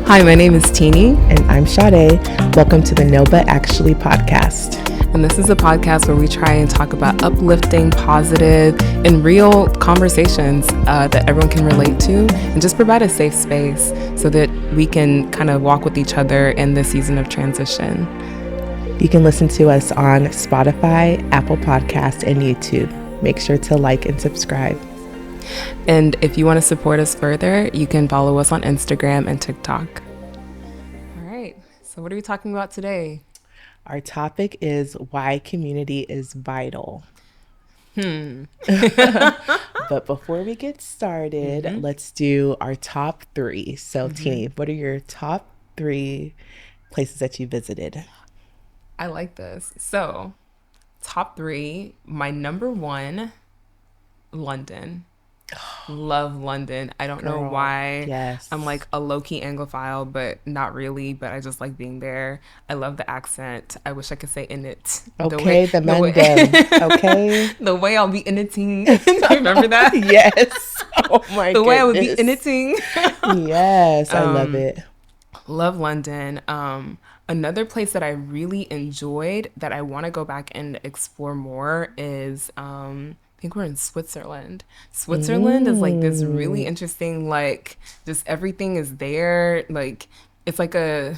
Hi, my name is Teeny. And I'm Sade. Welcome to the No But Actually podcast. And this is a podcast where we try and talk about uplifting, positive, and real conversations that everyone can relate to, and just provide a safe space so that we can kind of walk with each other in this season of transition. You can listen to us on Spotify, Apple Podcasts, and YouTube. Make sure to like and subscribe. And if you want to support us further, you can follow us on Instagram and TikTok. All right. So what are we talking about today? Our topic is why community is vital. But before we get started, let's do our top three. So, Teeny, what are your top three places that you visited? I like this. So, top three, my number one, London. Love London. I don't know why. Yes. I'm like a low-key Anglophile, but not really, but I just like being there. I love the accent. I wish I could say in it. Okay, the okay. The way I'll be in it. Do you remember that? Yes. Oh my The goodness. way I would be in it. Yes, I love it. Love London. Another place that I really enjoyed that I want to go back and explore more is I think we're in Switzerland. Switzerland is like this really interesting, like just everything is there. Like it's like a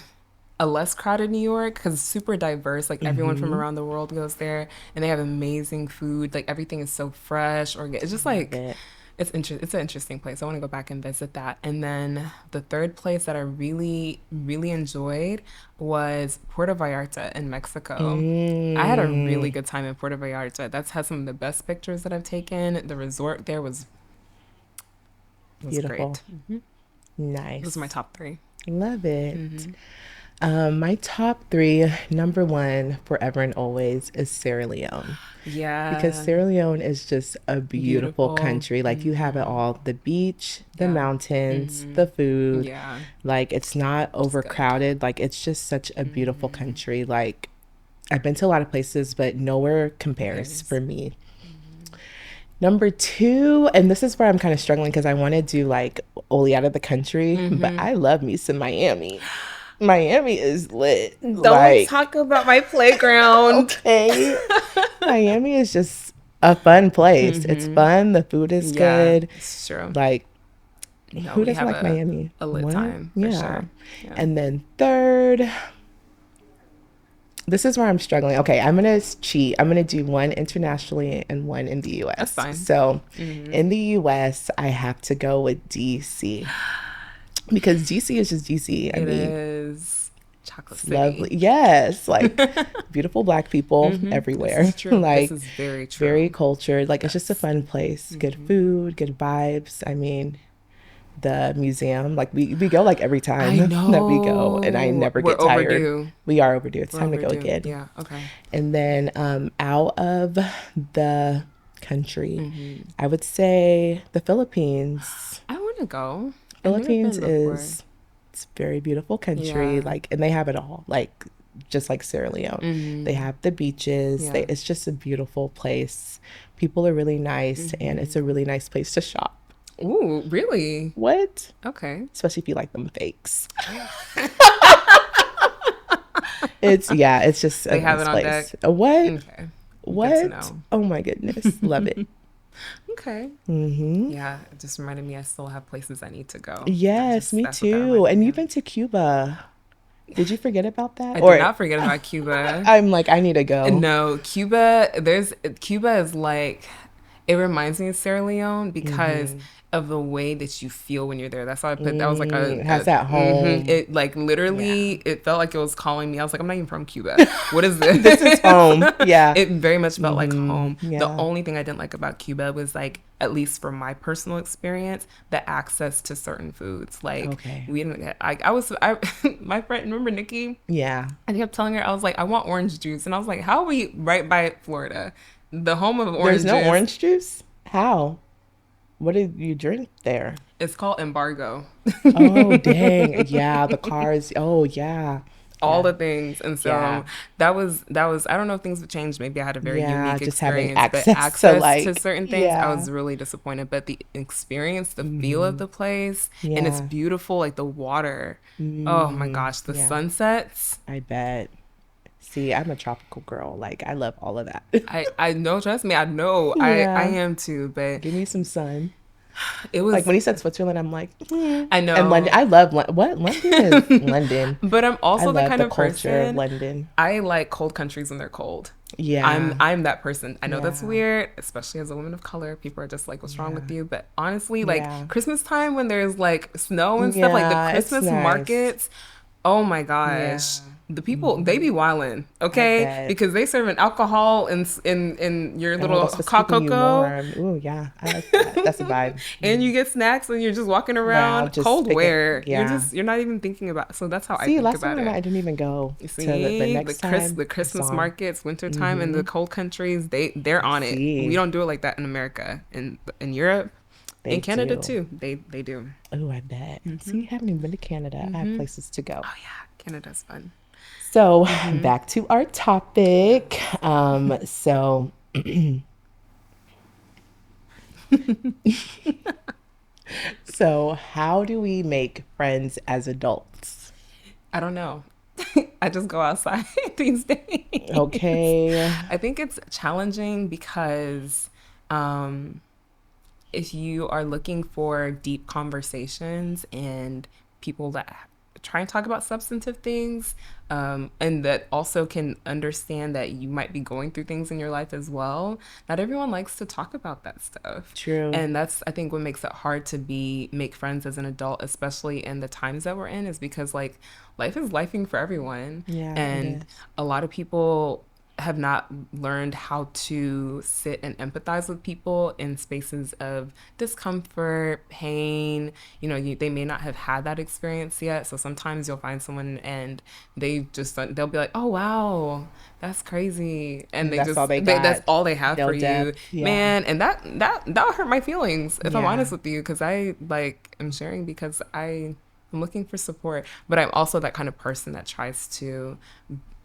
less crowded New York because it's super diverse. Like everyone from around the world goes there and they have amazing food. Like everything is so fresh. It's just like it's an interesting place. I want to go back and visit that. And then the third place that I really, really enjoyed was Puerto Vallarta in Mexico. I had a really good time in Puerto Vallarta. That's had some of the best pictures that I've taken. The resort there was beautiful. Great. Nice. Those are my top three. Love it. My top three, number one, forever and always, is Sierra Leone. Yeah. Because Sierra Leone is just a beautiful country. Like you have it all, the beach, the mountains, the food. Yeah. Like it's not overcrowded. Like it's just such a beautiful country. Like I've been to a lot of places, but nowhere compares for me. Number two, and this is where I'm kind of struggling because I want to do like only out of the country, but I love me some Miami. Miami is lit. Don't talk about my playground. Okay. Miami is just a fun place. It's fun. The food is good. It's true. Like, No, who doesn't like Miami? A lit time, for sure. Yeah. And then third, this is where I'm struggling. Okay, I'm going to cheat. I'm going to do one internationally and one in the U.S. That's fine. So in the U.S., I have to go with D.C. because D.C. is just D.C. It is chocolate city. Lovely. Yes. Like beautiful Black people everywhere. This is true. Like this is very true. very cultured. Like it's just a fun place. Good food, good vibes. I mean, the museum, like we go like every time that we go, and I never get tired. Overdue. We are overdue. It's time to go again. Yeah. Okay. And then out of the country, I would say the Philippines. I want to go. Philippines is it's a very beautiful country. Yeah. Like, and they have it all. Like just like Sierra Leone, they have the beaches. Yeah. It's just a beautiful place. People are really nice, and it's a really nice place to shop. Ooh, really? What? Okay. Especially if you like them fakes. It's just They a have nice it on place. deck? What? Okay. What? Good to know. Oh my goodness, love it. Okay. Yeah, it just reminded me I still have places I need to go. Yes, me That's what that too. reminded And me you've of. been to Cuba. Did you forget about that? I did not forget about Cuba. I'm like, I need to go. No, Cuba is like, it reminds me of Sierra Leone because of the way that you feel when you're there. That's why I put that was like It has that home. It like literally it felt like it was calling me. I was like, I'm not even from Cuba. What is this? This is home. Yeah. It very much felt like home. Yeah. The only thing I didn't like about Cuba was like, at least from my personal experience, the access to certain foods. Like we didn't get, my friend, remember Nikki? Yeah. I kept telling her, I was like, I want orange juice. And I was like, how are we right by Florida? The home of orange juice. There's no orange juice? How? What did you drink there? It's called Embargo. Oh, dang. Yeah, the cars. Oh, yeah. all Yeah. the things. And Yeah. so I don't know if things have changed. Maybe I had a very Yeah. unique Just having experience, but access to access to like, certain things, I yeah. was really disappointed. But the experience, the feel of Hmm. the place, and it's Yeah. beautiful, like the water. Oh my Hmm. gosh, the Yeah. sunsets. I bet. See, I'm a tropical girl. Like, I love all of that. I know, trust me, I know. I Yeah. am too, but Give me some sun. it Like was when he said Switzerland, I'm like, hmm. I And London. know. I love what London is London. But I'm I also the love kind the of culture of person London. I like cold countries when they're cold. I'm Yeah. I'm that person. I know that's Yeah. weird, especially as a woman of color. People are just like, "What's wrong with Yeah. you?" But honestly, like Yeah. Christmas time when there's like snow and stuff, like the Yeah. It's Christmas nice. markets. Oh my Yeah. gosh, the people they Hmm. be wildin', I okay? bet. Because they serving alcohol in your Oh, little that's what's hot keeping you cocoa, warm. Ooh, yeah. I like that. That's a vibe. and Yeah. you get snacks and you're just walking Wow. around Just cold picking. wear. Yeah. You're not even thinking about. So that's how I See, think last time about I went, it. I didn't even go You to the see, next time The I Christmas saw him. markets, wintertime in Mm-hmm. the cold countries, they're on it. We See, don't do it like that in America. In Europe, they in Canada do. too. They do. Oh, I bet. See, I haven't even been to Canada. I have places to go. Oh yeah, Canada's fun. So back to our topic. Yes. So how do we make friends as adults? I don't know. I just go outside these days. Okay. I think it's challenging because um, if you are looking for deep conversations and people that try and talk about substantive things, and that also can understand that you might be going through things in your life as well, not everyone likes to talk about that stuff. True. And that's, I think, what makes it hard to make friends as an adult, especially in the times that we're in, is because like life is lifing for everyone. Yeah, it And is. a lot of people have not learned how to sit and empathize with people in spaces of discomfort, pain. They may not have had that experience yet. So sometimes you'll find someone and they'll be like, "Oh wow, that's crazy," and And that's all they that's got. all they have No for you, depth. Yeah. man. And that hurt my feelings, if I'm Yeah. honest with you, because I like am sharing because I'm looking for support, but I'm also that kind of person that tries to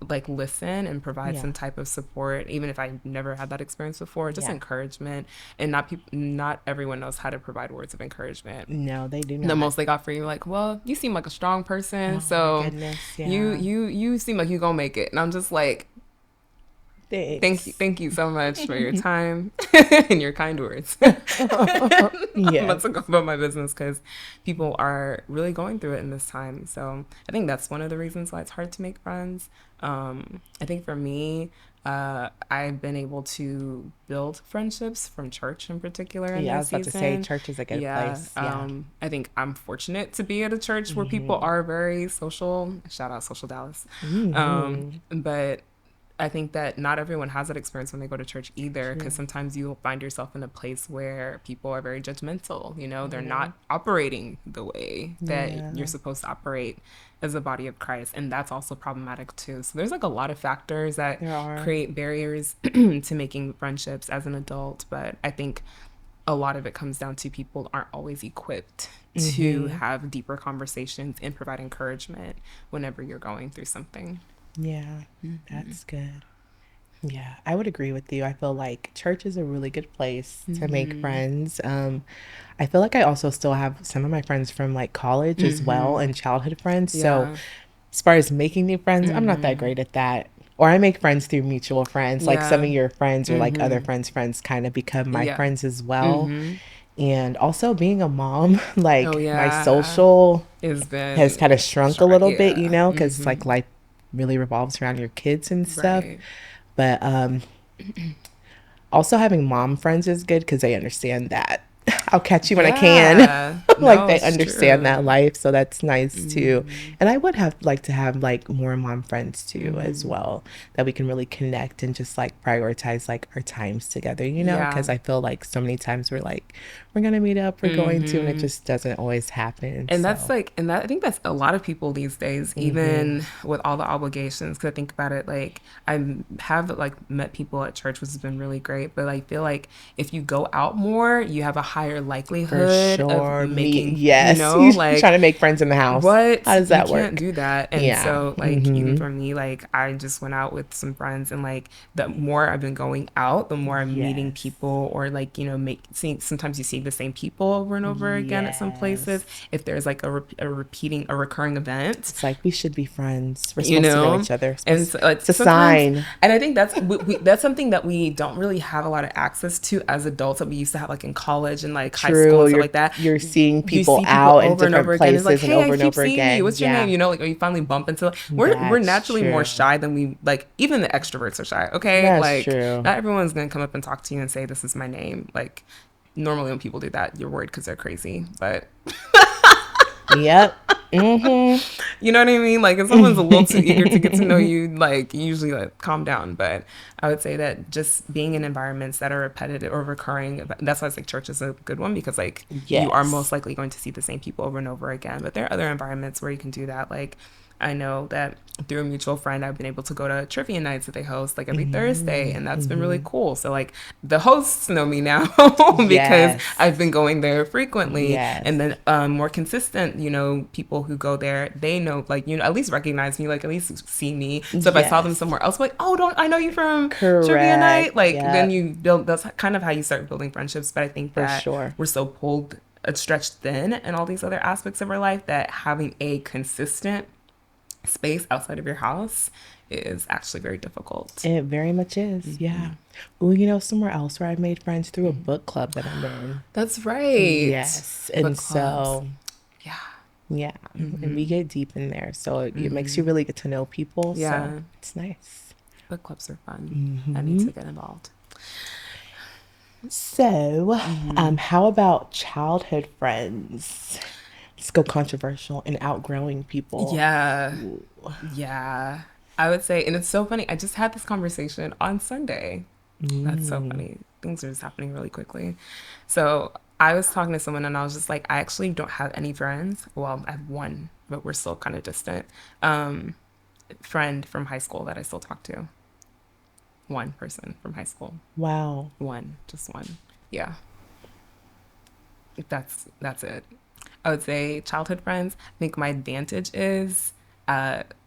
like listen and provide Yeah. some type of support, even if I've never had that experience before, just Yeah. encouragement. And not everyone knows how to provide words of encouragement. No, they do The not. most they got for you, like, well, you seem like a strong person, Oh my so goodness. you Yeah. you you seem like you gonna make it. And I'm just like, Thanks. thank you so much for your time and your kind words. I'm about Yes. to go about my business because people are really going through it in this time. So I think that's one of the reasons why it's hard to make friends. I think for me, I've been able to build friendships from church in particular in Yeah, I this was about to say season. church is a good Yeah, place. Yeah. I think I'm fortunate to be at a church where people Hmm. are very social. Shout out Social Dallas. Hmm. But I think that not everyone has that experience when they go to church either, because True. sometimes you'll find yourself in a place where people are very judgmental. They're Yeah. not operating the way that you're Yeah. supposed to operate as a body of Christ. And that's also problematic too. So there's like a lot of factors that There are. create barriers to making friendships as an adult. But I think a lot of it comes down to people aren't always equipped to Hmm. have deeper conversations and provide encouragement whenever you're going through something. Yeah. That's good. Yeah, I would agree with you. I feel like church is a really good place to make friends. I feel like I also still have some of my friends from like college as well and childhood friends. So Yeah. as far as making new friends, I'm not that great at that. Or I make friends through mutual friends. Like some Yeah. of your friends or like other friends kind of become my Yeah. friends as well. And also being a mom, like Oh my yeah. social It's has been kind of shrunk a sure. little bit, Yeah. because like life really revolves around your kids and stuff. Right. But also having mom friends is good because they understand that I'll catch you when I can. Yeah. Like No, they it's understand that true. life, so that's nice too. And I would have like to have like more mom friends too as well, that we can really connect and just like prioritize like our times together, Yeah. because I feel like so many times we're gonna meet up, we're going to, and it just doesn't always happen. And that's So like, and that I think that's a lot of people these days, even with all the obligations. Because I think about it, like have like met people at church, which has been really great. But I feel like if you go out more, you have a higher For likelihood of sure. Me, making, yes. You like trying to make friends in the house. what? How does You that can't work? do that. And Yeah. so, like, even Mm-hmm. for me, like, I just went out with some friends, and like, the more I've been going out, the more I'm meeting Yes. people, or like, seeing, sometimes you see the same people over and over again at some places. Yes. If there's like a recurring event, It's like we should be friends. We're supposed to know each other. and so, like, It's a sometimes, sign. and I think that's something that we don't really have a lot of access to as adults, that we used to have like in college and like high school True. and stuff like that. You're seeing You people see people out in over and different over again. It's like, places hey, I and keep over seeing you. again. What's your name? Yeah. Like, or you finally bump into. We're That's naturally more true. shy than we like. Even the extroverts are shy. Okay, That's like, true. not everyone's gonna come up and talk to you and say, "This is my name." Like, normally when people do that, you're worried because they're crazy. But Yep. Mm-hmm. you know what I mean? Like, if someone's a little too eager to get to know you, like, you usually like calm down. But I would say that just being in environments that are repetitive or recurring, that's why it's like church is a good one, because like you are most Yes. likely going to see the same people over and over again. But there are other environments where you can do that. Like, I know that through a mutual friend, I've been able to go to trivia nights that they host like every Thursday, and that's been really Mm-hmm. cool. So like the hosts know me now because Yes. I've been going there frequently, Yes. and then more consistent, people who go there, they know, like, at least recognize me, like at least see me. So if I saw them Yes. somewhere else, like, oh, don't I know you from trivia Correct. night? Like, then Yep. you build. That's kind of how you start building friendships. But I think For that sure. we're so pulled, stretched thin in all these other aspects of our life, that having a consistent space outside of your house is actually very difficult. It very much is. Yeah. Oh, somewhere else where I made friends through a book club that I'm in. That's right. Yes. Book And clubs. so, Yeah. yeah. And we get deep in there. So it makes you really get to know people. So Yeah. it's nice. Book clubs are fun. I need Hmm. to get involved. So, how about childhood friends? Let's go controversial and outgrowing people. Yeah. Ooh. Yeah. I would say, and it's so funny. I just had this conversation on Sunday. That's so Mm. funny. Things are just happening really quickly. So I was talking to someone, and I was just like, I actually don't have any friends. Well, I have one, but we're still kind of distant. Friend from high school that I still talk to. One person from high school. Wow. One, just one. Yeah. That's it. I would say childhood friends. I think my advantage is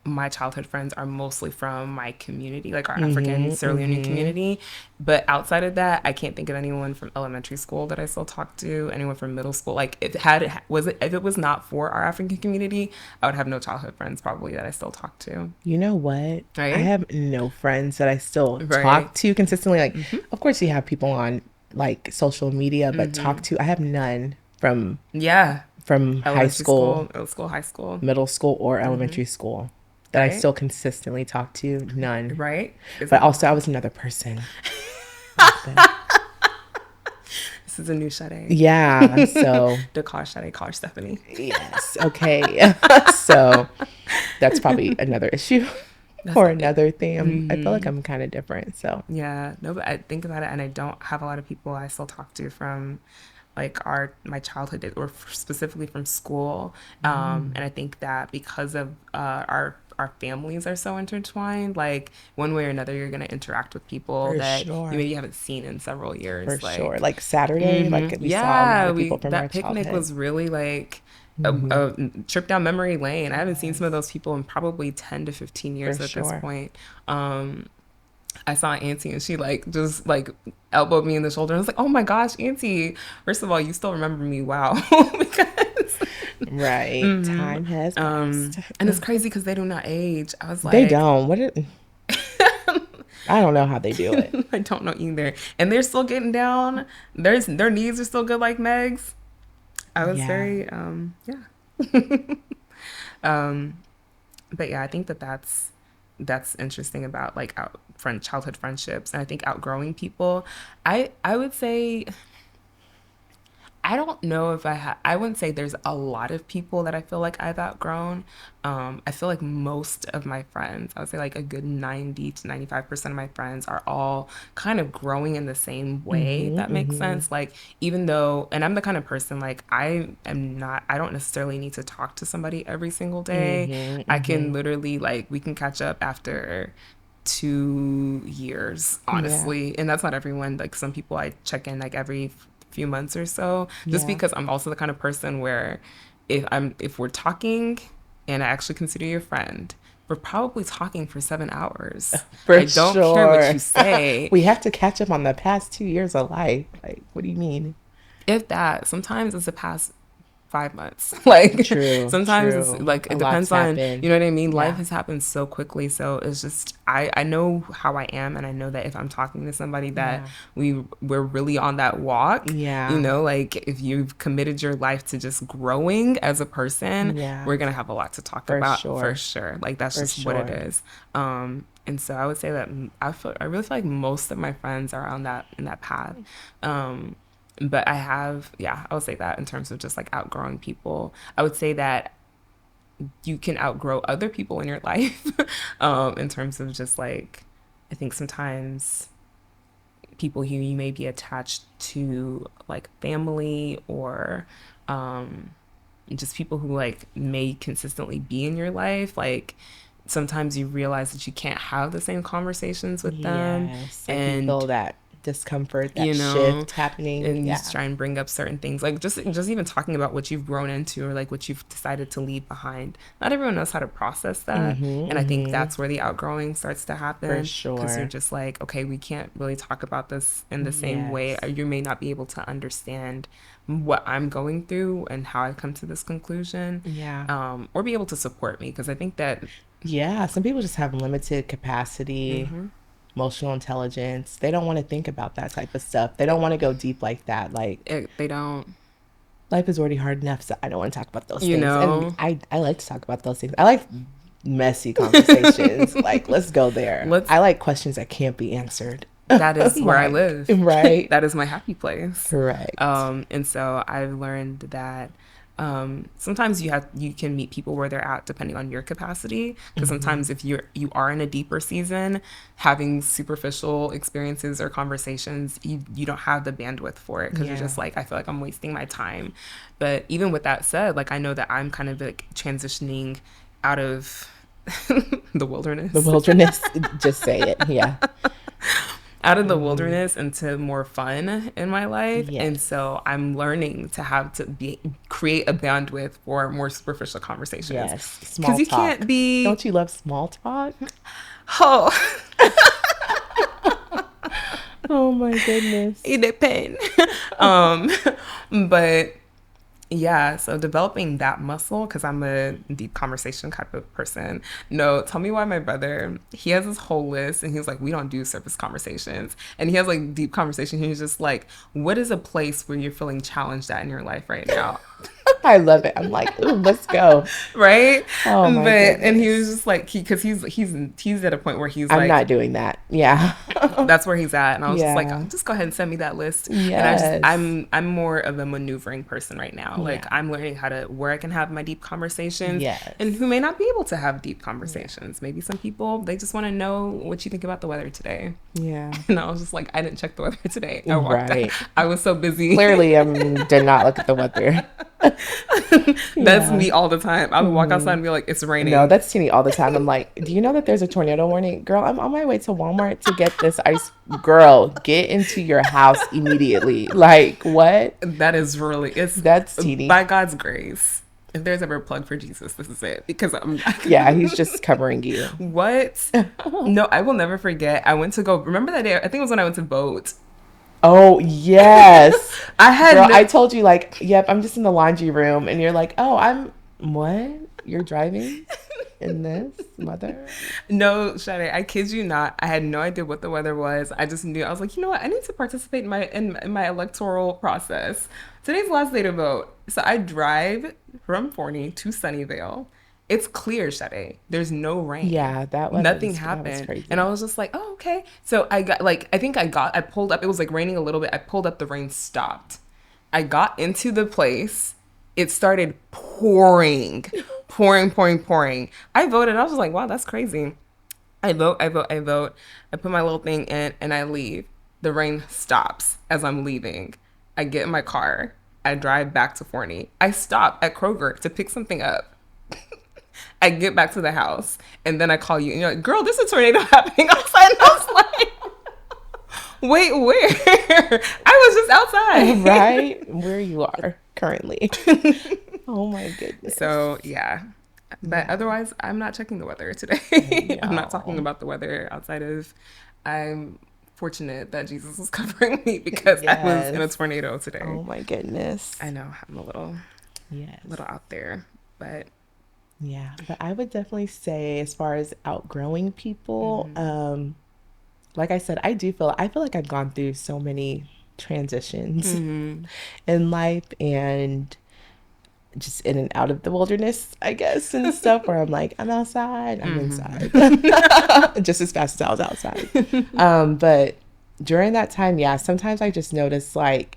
my childhood friends are mostly from my community, like our African Sierra Leonean community. But outside of that, I can't think of anyone from elementary school that I still talk to. Anyone from middle school. Like, if it was not for our African community, I would have no childhood friends probably that I still talk to. You know what? I Right? have no friends that I still talk Right. to consistently. Like, of course, you have people on like social media, but talk to, I have none Yeah. from high Elementary school, school, middle school, high school. middle school, or elementary school that I Right? still consistently talk to. None. Right? But Isn't also, I was another person back then. This is a new Sade. Yeah. So, The car Sade, car Stephanie. yes. Okay. So, that's probably another issue or another thing. I feel like I'm kind of different. So, Yeah, no, but I think about it, and I don't have a lot of people I still talk to from like my childhood or specifically from school. And I think that because of our families are so intertwined, like one way or another, you're gonna interact with people for that sure. you maybe haven't seen in several For years. sure. Like, Like Saturday, like we saw a lot yeah, of we people from our that picnic childhood. was really like a trip down memory lane. I haven't seen some of those people in probably 10 to 15 For years at this sure. point. I saw Auntie, and she like just like elbowed me in the shoulder. I was like, "Oh my gosh, Auntie! First of all, you still remember me? Wow!" because Right. Time has passed. and it's crazy because they do not age. I was They like, don't. I don't know how they do it. I don't know either, and they're still getting down. Their knees are still good like Meg's. I was Yeah. very yeah. But yeah, I think that's interesting about like childhood friendships, and I think outgrowing people. I would say I don't know if I wouldn't say there's a lot of people that I feel like I've outgrown. I feel like most of my friends, I would say like a good 90 to 95% of my friends are all kind of growing in the same way, if that makes sense. Like, even though, and I'm the kind of person, like, I don't necessarily need to talk to somebody every single day. I can literally, like, we can catch up after 2 years, Yeah. honestly. And that's not everyone. Like, some people I check in like every few months or so, just Yeah. because I'm also the kind of person where if we're talking and I actually consider you a friend, we're probably talking for 7 hours. For I don't care what you sure. say. We have to catch up on the past 2 years of life. Like, what do you mean? If that, sometimes it's the past 5 months. Like True, sometimes it's true. like A it lot's depends on, happened. you know what I mean? Life Yeah. has happened so quickly. So it's just I know how I am, and I know that if I'm talking to somebody that Yeah. we're really on that walk, you Yeah. know, like if you've committed your life to just growing as a person, Yeah. we're gonna have a lot to talk For about for sure. sure. Like that's For just what it sure. is. And so I would say that I really feel like most of my friends are on that in that path. Um, but I have, yeah, I would say that in terms of just like outgrowing people. I would say that you can outgrow other people in your life, in terms of just like, I think sometimes people who you may be attached to, like family or just people who like may consistently be in your life, like sometimes you realize that you can't have the same conversations with them, Yes. Like you and feel that discomfort, that you know, shift happening. and you just Yeah. try and bring up certain things, like just even talking about what you've grown into or like what you've decided to leave behind. Not everyone knows how to process that, Mm-hmm. and I think Mm-hmm. that's where the outgrowing starts to For happen, because you're sure. just like, okay, we can't really talk about this in the same way, Yes. or you may not be able to understand what I'm going through and how I come to this conclusion, Yeah. or be able to support me, because I think that Yeah. Some people just have limited capacity, emotional intelligence. They don't want to think about that type of stuff. They don't want to go deep like that. Like, they don't, life is already hard enough, so I don't want to talk about those you things. And know, I like to talk about those things. I like messy conversations. Like, let's go there. let's I like questions that can't be answered. that is where I Like, live. right? That is my happy place. Correct. And so I've learned that sometimes you can meet people where they're at depending on your capacity. Because Mm-hmm. sometimes if you are in a deeper season, having superficial experiences or conversations, you don't have the bandwidth for it, because you're Yeah. just like, I feel like I'm wasting my time. But even with that said, like I know that I'm kind of like transitioning out of the The wilderness wilderness, just say it. Yeah. out of the Mm-hmm. wilderness into more fun in my life. And Yes. so I'm learning to have to be create a bandwidth for more superficial conversations, Yes. because Small you can't talk. be Don't you love small talk? oh Oh my goodness. it depends. um but yeah, so developing that muscle, because I'm a deep conversation type of person. No, tell me why my brother, he has this whole list, and he's like, we don't do surface conversations. And he has like deep conversation. He's just like, what is a place where you're feeling challenged at in your life right now? I love it. I'm like, ooh, let's go. Right? Oh my And he was goodness. just like, because he's at a point where he's I'm like, not doing that. Yeah. that's where he's at. And I was just like, Yeah. just go ahead and send me that list. And Yes. I'm more of a maneuvering person right now. Like Yeah. I'm learning how to where I can have my deep conversations, and Yes. who may not be able to have deep Yeah. conversations. Maybe some people, they just want to know what you think about the weather today. Yeah. And I was just like, I didn't check the weather today. I walked out. Right. I was so busy. Clearly, did not look at the weather. That's Yeah. me all the time. I would walk outside Hmm. and be like, it's No, raining. that's Teeny all the time. I'm like, do you know that there's a tornado warning? Girl, I'm on my way to Walmart to get this ice. Girl, get into your house immediately. Like, what? That is really, it's That's Teeny. by God's grace. If there's ever a plug for Jesus, this is it. Because I'm Yeah, he's just covering you. what? No, I will never forget. I went to go. Remember that day? I think it was when I went to vote. Oh, yes. I had Girl, no, I told you, like, yep, I'm just in the laundry room. And you're like, oh, what? You're driving in this, mother? no, Shade. I kid you not. I had no idea what the weather was. I just knew. I was like, you know what? I need to participate in my electoral process. Today's the last day to vote, so I drive from Forney to Sunnyvale. It's clear, Shade. There's no rain. Yeah, Nothing that was happened. And I crazy. was just like, oh, okay. So I pulled up. It was like raining a little bit. I pulled up, the rain stopped. I got into the place. It started pouring, pouring, pouring, pouring. I voted. I was like, wow, that's crazy. I vote, I vote, I vote. I put my little thing in and I leave. The rain stops as I'm leaving. I get in my car. I drive back to Forney. I stop at Kroger to pick something up. I get back to the house and then I call you and you're like, girl, there's a tornado happening outside. And I was like, Wait, where? I was just outside. Right where you are currently. Oh my goodness. So, yeah. But Yeah. otherwise, I'm not checking the weather I today. I'm not talking know. about the weather outside of I'm fortunate that Jesus was covering me because I was in a Yes. tornado today. Oh my goodness. I know I'm a Yes. little out there, but Yeah, but I would definitely say as far as outgrowing people, like I said, I feel like I've gone through so many transitions in life and just in and out of the wilderness, I guess, and stuff where I'm like, I'm outside, I'm inside. Just as fast as I was outside. But during that time, yeah, sometimes I just notice like,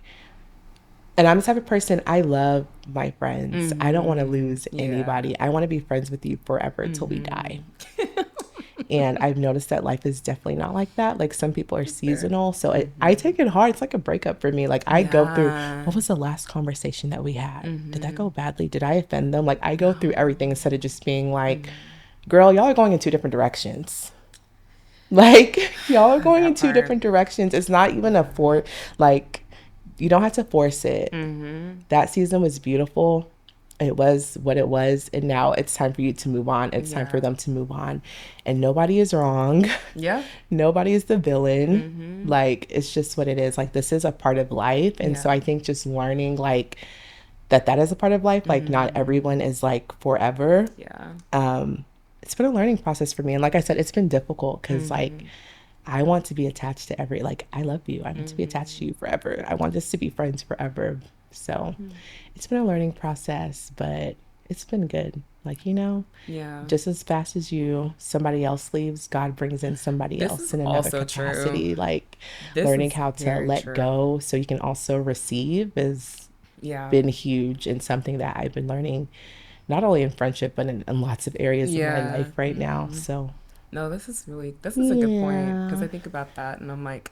and I'm the type of person, I love my friends. I don't want to lose yeah. anybody. I want to be friends with you forever till we die. And I've noticed that life is definitely not like that. Like some people are That's fair. seasonal. So I take it hard. It's like a breakup for me. Like I go through, Yeah. what was the last conversation that we had? Did that go badly? Did I offend them? Like I go through everything instead of just being like, girl, y'all are going in two different directions. Like y'all are going in That two part. different directions. It's not even a like, you don't have to force it. That season was beautiful. It was what it was, and now it's time for you to move on. It's time for Yeah. them to move on, and nobody is wrong. Yeah. Nobody is the villain. Like it's just what it is. Like this is a part of life, and so Yeah. I think just learning like that is a part of life. Like not everyone is like forever. Yeah. It's been a learning process for me, and like I said, it's been difficult because like I want to be attached to like I love you. I want to be attached to you forever. I want us to be friends forever. So it's been a learning process, but it's been good. Like, Yeah. just as fast as somebody else leaves, God brings in somebody This else is in another also true. capacity. Like This learning is how to very let true. go so you can also receive has Yeah. been huge and something that I've been learning not only in friendship, but in lots of areas of my Yeah. life right now. So, No, this is a good point because yeah. I think about that and I'm like,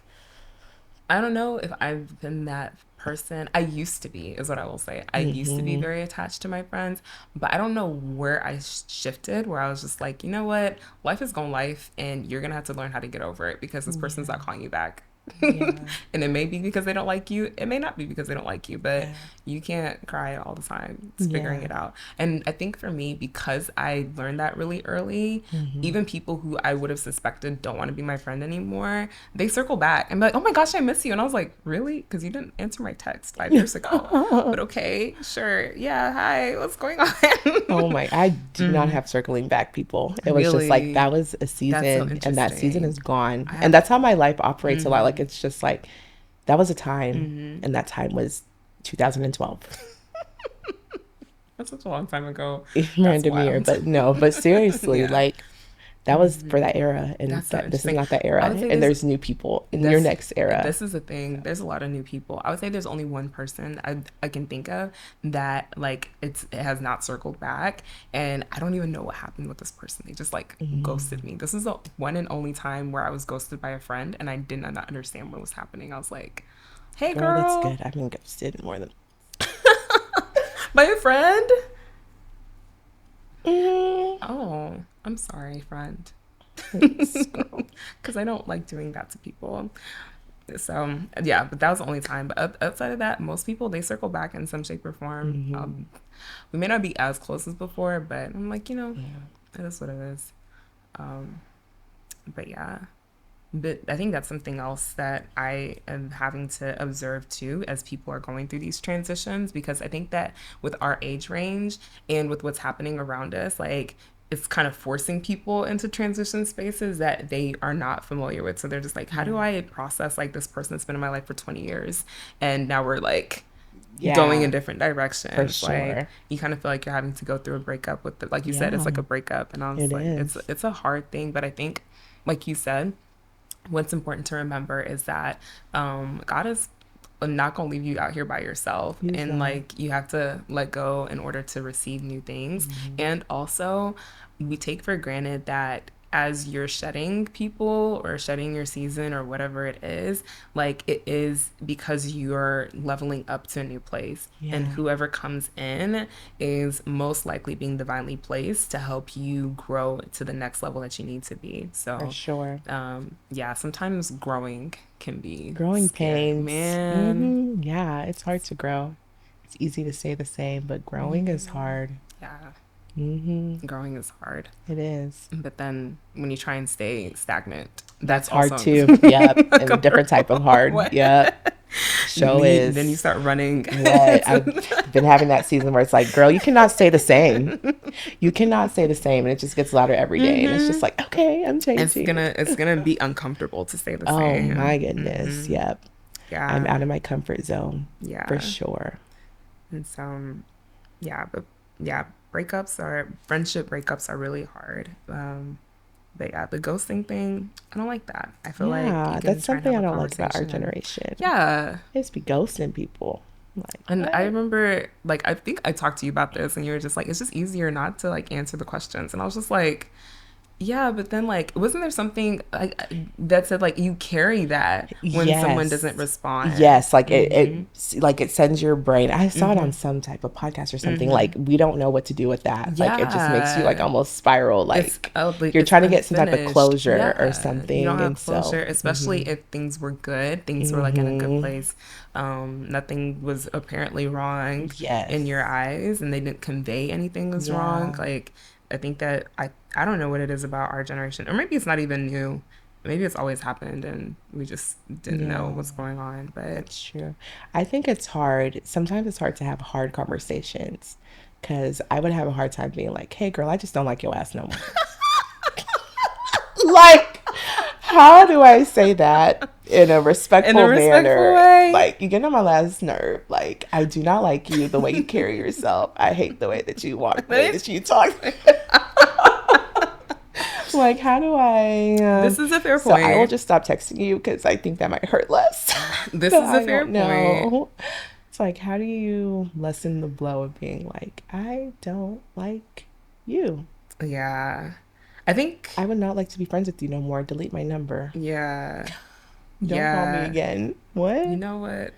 I don't know if I've been that person. I used to be, is what I will say. I used to be Mm-hmm. very attached to my friends, but I don't know where I shifted, where I was just like, you know what? Life is going life, and you're going to have to learn how to get over it because this person's Yeah. not calling you back. Yeah. And it may be because they don't like you. It may not be because they don't like you, but Yeah. you can't cry all the time. It's figuring Yeah. it out. And I think for me, because I learned that really early, Mm-hmm. even people who I would have suspected don't want to be my friend anymore, they circle back and be like, oh my gosh, I miss you. And I was like, really? Because you didn't answer my text 5 years ago. But okay, sure. Yeah, hi, what's going on? Oh my, I do not have circling back people. It was just like Really? that was a That's so season and that season is interesting. gone. I And have, that's how my life operates a lot. Like it's just like that was a time and that time was 2012. that's such a long time ago. That's Random year, wild. but no, but seriously, Yeah. like that was for that era and That's so that this is interesting. not that I era would say and there's there's new people in your This next era. this is the thing. There's a lot of new people. I would say there's only one person I can think of that like it has not circled back, and I don't even know what happened with this person. They just like ghosted me. This is the one and only time where I was ghosted by a friend, and I did not understand what was happening. I was like, "Hey, Girl, that's girl, good. I've been ghosted more than by a friend." mm, Oh, I'm sorry, friend, thanks, girl. because I don't like doing that to people. So yeah, but that was the only time. But outside of that, most people they circle back in some shape or form. We may not be as close as before, but I'm like, it is what it is. Um, but yeah, but I think that's something else that I am having to observe too as people are going through these transitions, because I think that with our age range and with what's happening around us, like it's kind of forcing people into transition spaces that they are not familiar with. So they're just like, how do I process like this person that's been in my life for 20 years and now we're like going in Yeah, different for directions. Like sure. you kind of feel like you're having to go through a breakup with it. Like you said, it's Yeah, like a breakup, and I was it like, is. it's a hard thing, but I think, like you said, what's important to remember is that God is not gonna leave you out here by yourself, Use and that. like you have to let go in order to receive new things. And also, we take for granted that as you're shedding people or shedding your season or whatever it is, like it is because you're leveling up to a new place. And Yeah. whoever comes in is most likely being divinely placed to help you grow to the next level that you need to be. For So, sure. yeah, sometimes growing can be Growing scary. pains. Man, Yeah, it's hard to grow. It's easy to say the same, but growing is hard. yeah, Mm-hmm. growing is hard. It is. But then when you try and stay stagnant, That's that's hard also too. Yep. And a different type of uncomfortable. hard. What? Yep. Show Then you is. start running. What I've been having that season where it's like, girl, you cannot stay the same. You cannot stay the same, and it just gets louder every day. And it's just like, okay, I'm changing. It's gonna be uncomfortable to stay the Oh same. my goodness, yep. I'm Yeah, out of my comfort zone for yeah. sure. And so, yeah, but yeah, friendship breakups are really hard. But yeah, the ghosting thing, I don't like that. I feel like you Yeah, can that's try and something have I a don't like about our conversation and generation. yeah. They just be ghosting people. Like, And I what? remember, like, I think I talked to you about this, and you were just like, it's just easier not to like answer the questions. And I was just like, yeah, but then like, wasn't there something like that said like you carry that when someone doesn't Yes. respond? Yes, like like it sends your brain. I saw it on some type of podcast or something. Like we don't know what to do with that. Like it just makes you like Yeah. almost spiral. It's Like you're it's trying to get some type of unfinished. closure or Yeah, you don't something. have And so, closure, especially if things were good. Things were like in a good place. Nothing was apparently wrong in yes, your eyes, and they didn't convey anything was wrong. yeah, Like I think that I don't know what it is about our generation, or maybe it's not even new. Maybe it's always happened, and we just didn't know yeah. what's going on. But That's true. I think it's hard. Sometimes it's hard to have hard conversations because I would have a hard time being like, hey, girl, I just don't like your ass no more. Like, how do I say that in a in a respectful respectful manner? way, Like, you get on my last nerve. Like, I do not like you the way you carry yourself. I hate the way that you walk, the way that you talk. Like, how do I? this is a fair So I will point. just stop texting you because I think that might hurt less. This But is a I fair don't point. know. It's like, how do you lessen the blow of being like, I don't like you. Yeah. I think, I would not like to be friends with you no more. Delete my number. yeah. Don't call me Yeah. again. You What? know what?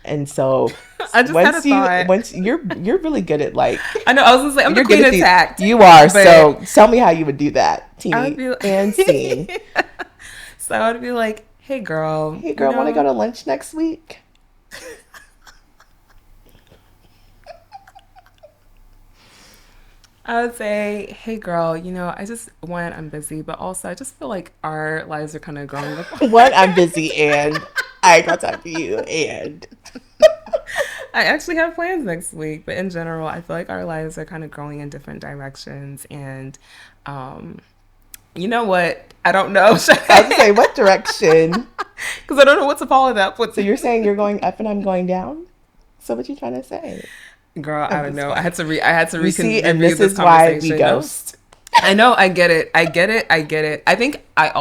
And so I just had a thought. once you're really good at like I know, I was gonna say, I'm the you're good queen at of these. tact, You are. but So tell me how you would do that, I would Teeny be and scene. like, so I would be like, hey girl, Hey girl, want to go to lunch next week? I would say, hey girl, I'm busy, but also I just feel like our lives are kind of growing up. One, I'm busy and I ain't got time for you. And I actually have plans next week, but in general, I feel like our lives are kind of growing in different directions. And um, you know what? I don't know. I was to say, what direction? Because I don't know what to follow that up with. So you're saying you're going up and I'm going down? So what you trying to say? Girl, I I'm don't just know. fine. I had to You see, and review this this is why we conversation. No. ghost. I know, I get it. I get it. I get it. I think I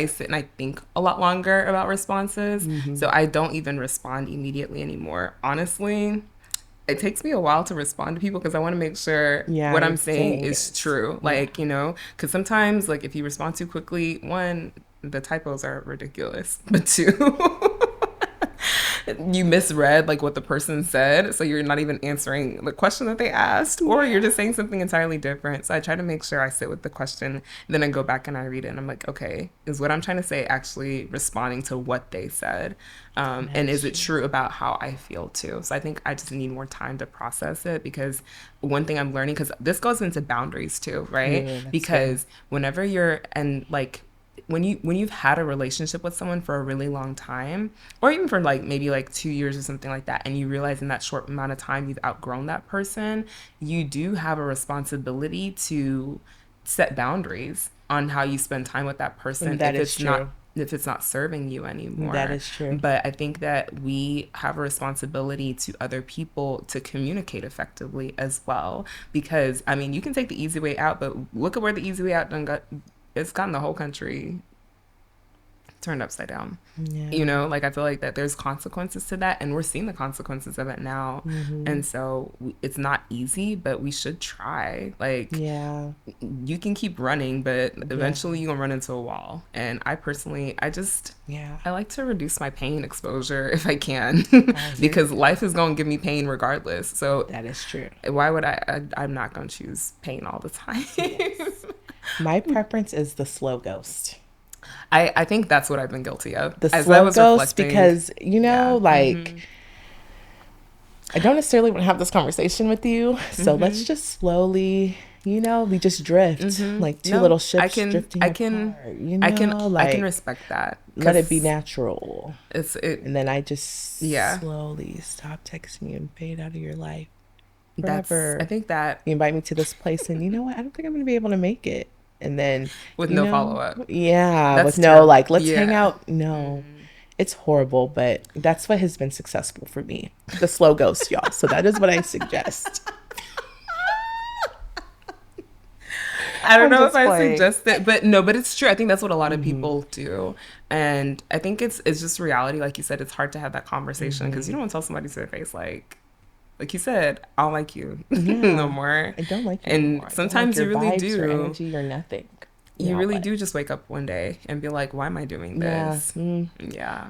sit and I think a lot longer about responses. So I don't even respond immediately anymore. Honestly, it takes me a while to respond to people because I want to make sure Yeah, what you're I'm saying saying is it. true. Yeah. Like, because sometimes, like, if you respond too quickly, one, the typos are ridiculous, but two, you misread like what the person said, so you're not even answering the question that they asked, or you're just saying something entirely different. So I try to make sure I sit with the question, then I go back and I read it, and I'm like, okay, is what I'm trying to say actually responding to what they said, and is it true about how I feel too? So I think I just need more time to process it, because one thing I'm learning, because this goes into boundaries too, right? Yeah, that's Because whenever you're and like when you've had a relationship with someone for a really long time, or even for like maybe like 2 years or something like that, and you realize in that short amount of time you've outgrown that person, you do have a responsibility to set boundaries on how you spend time with that person That is true. if it's not serving you anymore. That is true. But I think that we have a responsibility to other people to communicate effectively as well, because I mean, you can take the easy way out, but look at where the easy way out done got. It's gotten the whole country turned upside down. You Yeah. know, like I feel like that there's consequences to that, and we're seeing the consequences of it now. Mm-hmm. And so it's not easy, but we should try. Like, Yeah. you can keep running, but Yeah. eventually you're gonna run into a wall. And I personally, Yeah. I like to reduce my pain exposure if I can, I hear because you. life is gonna give me pain regardless. So That is true. why would I'm not gonna choose pain all the time. Yes. My preference is the slow ghost. I think that's what I've been guilty of The as I slow was ghost reflecting. because, Yeah. like, I don't necessarily want to have this conversation with you. So let's just slowly, we just drift like two No, little ships drifting apart, I can like respect that let it be because natural. it's it. And then I just Yeah, slowly stop texting you and fade out of your life I forever. think that You invite me to this place, and you know what? I don't think I'm going to be able to make it. And then, with no follow up, yeah, with that's no, terrible. like, let's hang Yeah. out. No, it's horrible, but that's what has been successful for me. The slow ghost, y'all. So that is what I suggest. I don't I'm know if just I playing. suggest it, but no, but it's true. I think that's what a lot of people do, and I think it's just reality. Like you said, it's hard to have that conversation because you don't want to tell somebody to their face like you said, I don't like you no Yeah, more. I don't like you And anymore. I don't like sometimes your you really vibes, your do. energy, your nothing. You're You all really what? do just wake up one day and be like, why am I doing Yeah, this? Yeah.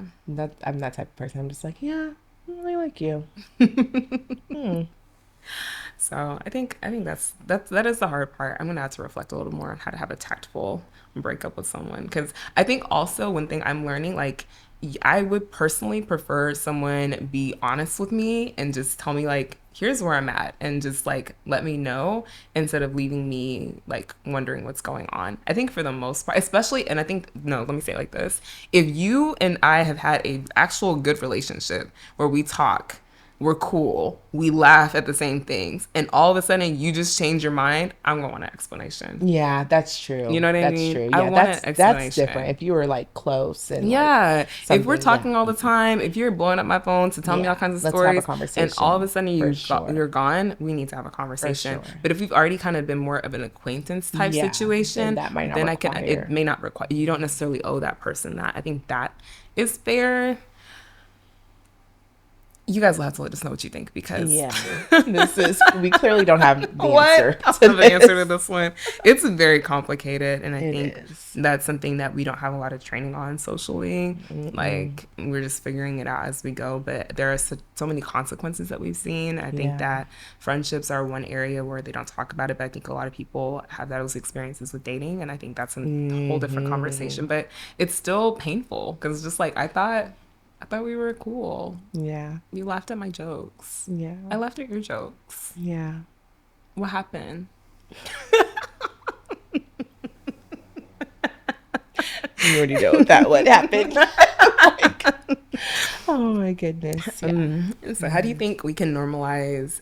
I'm that type of person. I'm just like, yeah, I really like you. Hmm. So I think that is the hard part. I'm gonna have to reflect a little more on how to have a tactful breakup with someone, because I think also one thing I'm learning, like, I would personally prefer someone be honest with me and just tell me like, here's where I'm at, and just like let me know, instead of leaving me like wondering what's going on. I think for the most part, especially, and I think, no, let me say it like this: if you and I have had a actual good relationship where we talk, we're cool, we laugh at the same things, and all of a sudden you just change your mind, I'm gonna want an explanation. Yeah, that's You true. know what I That's mean? true. I Yeah, want an that's different. explanation. If you were like close and like Yeah, if we're something, yeah. talking all the time, if you're blowing up my phone to tell me all Yeah, kinds of let's have a stories, and all of a conversation sudden for sure. you're gone, we need to have a For conversation. sure. But if we've already kind of been more of an acquaintance type Yeah, then situation, that might not then it require. may not require, you don't necessarily owe that person that. I think that is fair. You guys will have to let us know what you think, because Yeah, we clearly don't have the what? answer I to don't have the answer to this. this one. It's very complicated, and I It think is. that's something that we don't have a lot of training on socially. Mm-mm. Like, we're just figuring it out as we go. But there are so many consequences that we've seen. I think Yeah. that friendships are one area where they don't talk about it, but I think a lot of people have those experiences with dating, and I think that's a whole different Hmm. conversation. But it's still painful, because it's just like, I thought we were cool. Yeah. You laughed at my jokes. Yeah. I laughed at your jokes. Yeah. What happened? You already know that what happened. Oh my goodness. Yeah. So, how do you think we can normalize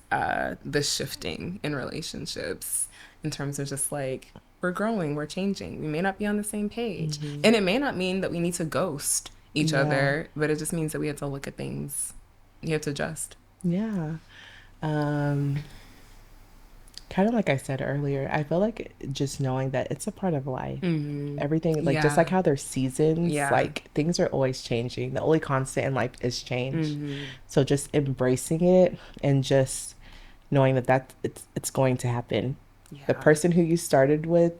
the shifting in relationships, in terms of just like, we're growing, we're changing, we may not be on the same page, and it may not mean that we need to ghost each Yeah. other, but it just means that we have to look at things, you have to adjust. Yeah. Um, Kind of like I said earlier, I feel like just knowing that it's a part of life. Everything, like just like Yeah, how there's seasons, yeah, like things are always changing. The only constant in life is change. So just embracing it and just knowing that it's going to happen. The yeah. person who you started with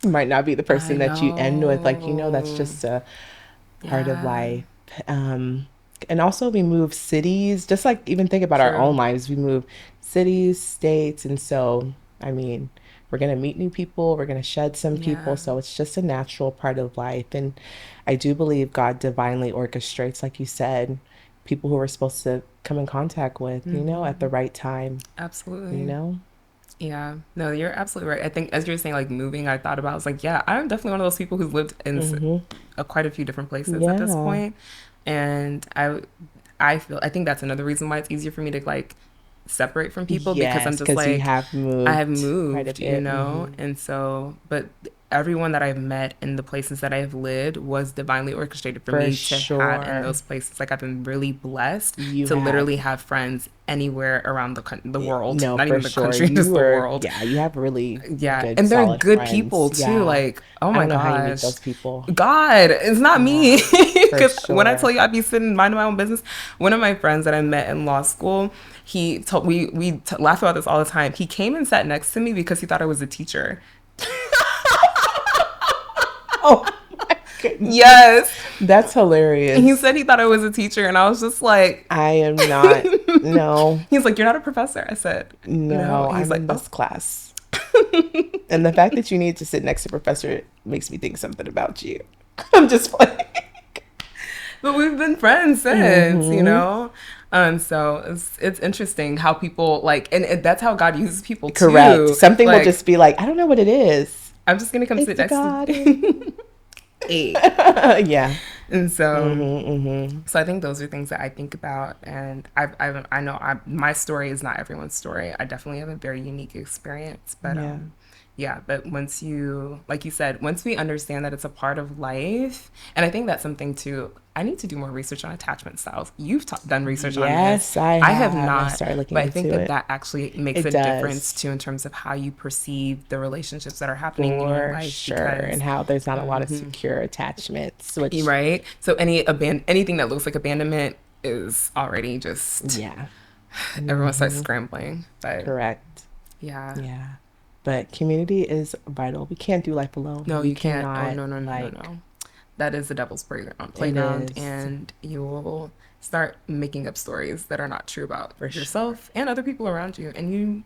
might not be the I person that you end with. Like, that's know. just a part of Yeah, life. Um, and also we move cities, just like even think about our own true. lives. We move cities, states, and so I mean, we're gonna meet new people, we're gonna shed some people, Yeah. so it's just a natural part of life. And I do believe God divinely orchestrates, like you said, people who we're supposed to come in contact with, at the right time, you Absolutely. know? Yeah, no, you're absolutely right. I think as you were saying, like, moving, I thought about, I was like, yeah, I'm definitely one of those people who's lived in Mm-hmm. quite a few different places at this Yeah. point. And I think that's another reason why it's easier for me to like separate from people, because I'm Yes, just because you like, have I have moved quite a moved, bit. Hmm. and so, but everyone that I've met in the places that I've lived was divinely orchestrated for me to have in those places. Like, I've been really blessed to literally have friends anywhere around the world. No, not for even the sure. country, just the world. Yeah, you have really good, and they're solid good friends. people too. Yeah. Like, oh I my don't know gosh, how you meet those people. God, it's not me. Because sure. when I tell you I'd be sitting minding my own business, one of my friends that I met in law school, he told we laugh about this all the time. He came and sat next to me because he thought I was a teacher. Oh my goodness. Yes. That's hilarious. And he said he thought I was a teacher, and I was just like, I am not. No. He's like, you're not a professor. I said, no, He's I'm like, in this class. And the fact that you need to sit next to a professor makes me think something about you. I'm just playing. But we've been friends since, so it's interesting how people and that's how God uses people too. Correct. Something will just be like, I don't know what it is. I'm just gonna come sit next to you. Yeah. And so, so I think those are things that I think about, and I know my story is not everyone's story. I definitely have a very unique experience, but but once like you said, once we understand that it's a part of life, and I think that's something too. I need to do more research on attachment styles. You've done research on this. Yes, I have not. But I think that actually makes a difference too in terms of how you perceive the relationships that are happening in your life. Sure, and how there's not a lot of secure attachments. Right. So anything that looks like abandonment is already just everyone starts scrambling. But correct. Yeah. Yeah. But community is vital. We can't do life alone. No, you can't. Oh, no. That is the devil's playground, and you will start making up stories that are not true about yourself and other people around you. And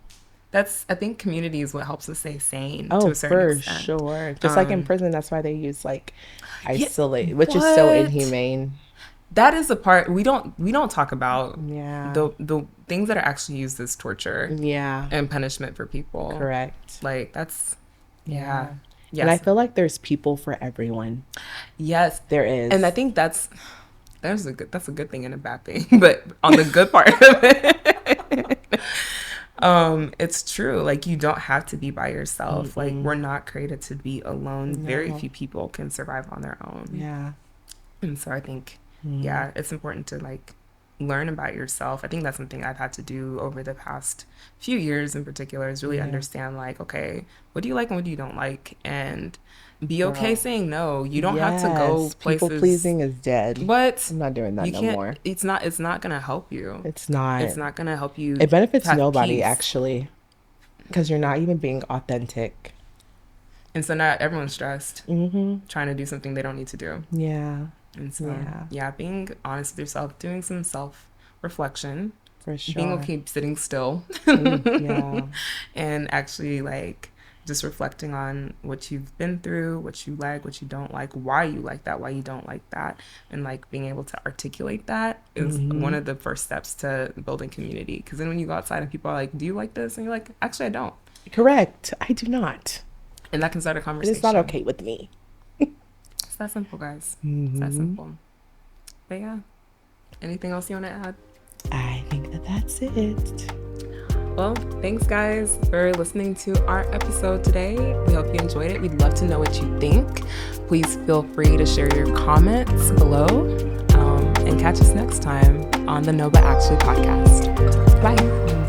I think community is what helps us stay sane to a certain extent. Sure. Just like in prison, that's why they use isolate, which is so inhumane. That is the part we don't talk about. Yeah. The things that are actually used as torture. Yeah. And punishment for people. Correct. Like that's Yes. And I feel like there's people for everyone. Yes, there is. And I think that's a good thing and a bad thing. But on the good part of it, it's true. Like, you don't have to be by yourself. Mm-hmm. Like, we're not created to be alone. No. Very few people can survive on their own. Yeah. And so I think, it's important to learn about yourself. I think that's something I've had to do over the past few years in particular, is really understand okay, what do you like and what do you don't like, and be okay saying no. You don't have to go places. People pleasing is dead. What? I'm not doing that no more. It's not gonna help you. It's not gonna help you. It benefits nobody, actually, because you're not even being authentic. And so now everyone's stressed, trying to do something they don't need to do. Yeah. And so, being honest with yourself, doing some self-reflection. For sure. Being okay sitting still. And actually, just reflecting on what you've been through, what you like, what you don't like, why you like that, why you don't like that. And, being able to articulate that is one of the first steps to building community. Because then when you go outside and people are like, do you like this? And you're like, actually, I don't. Correct. I do not. And that can start a conversation. It's not okay with me. It's that simple, guys. It's that simple. But yeah, anything else you want to add? I think that's it. Well, thanks guys for listening to our episode today. We hope you enjoyed it. We'd love to know what you think. Please feel free to share your comments below, and catch us next time on the No But Actually podcast. Bye.